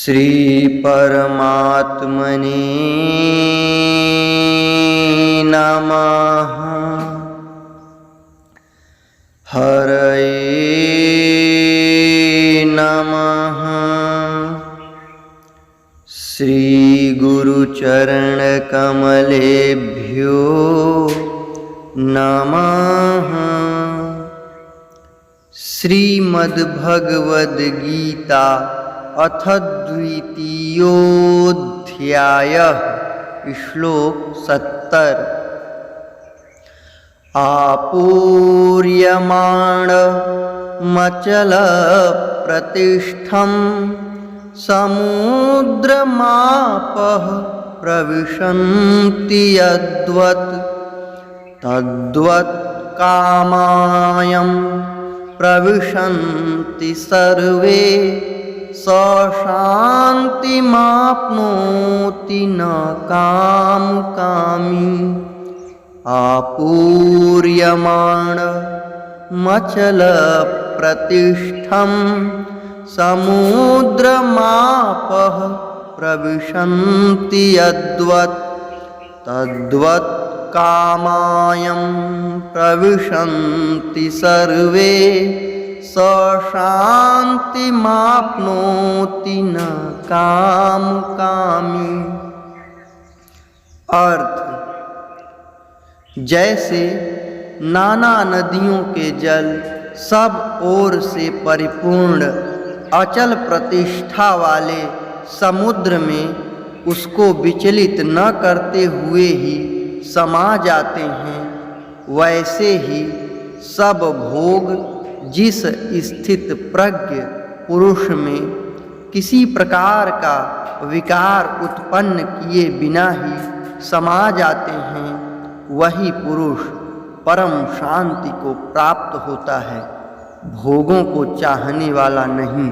श्री परमात्मने नमः। हरये नमः। श्री गुरुचरण कमलेभ्यो नमः। श्रीमद्भगवद्गीता अथ द्वितीयोऽध्यायः। श्लोक 70। आपूर्यमाणमचल प्रतिष्ठं समुद्रमापः प्रविशन्ति यद्वत् तद्वत् कामायं प्रविशन्ति सर्वे स शान्तिमाप्नोति न कामकामी। आपूर्यमाणमचल प्रतिष्ठं समुद्रमापः प्रविशन्ति यद्वत् तद्वत् कामायं प्रविशन्ति सर्वे स शान्तिमाप्नोति न कामकामी। अर्थ: जैसे नाना नदियों के जल सब ओर से परिपूर्ण अचल प्रतिष्ठा वाले समुद्र में उसको विचलित न करते हुए ही समा जाते हैं, वैसे ही सब भोग जिस स्थित प्रज्ञ पुरुष में किसी प्रकार का विकार उत्पन्न किए बिना ही समा जाते हैं, वही पुरुष परम शांति को प्राप्त होता है, भोगों को चाहने वाला नहीं।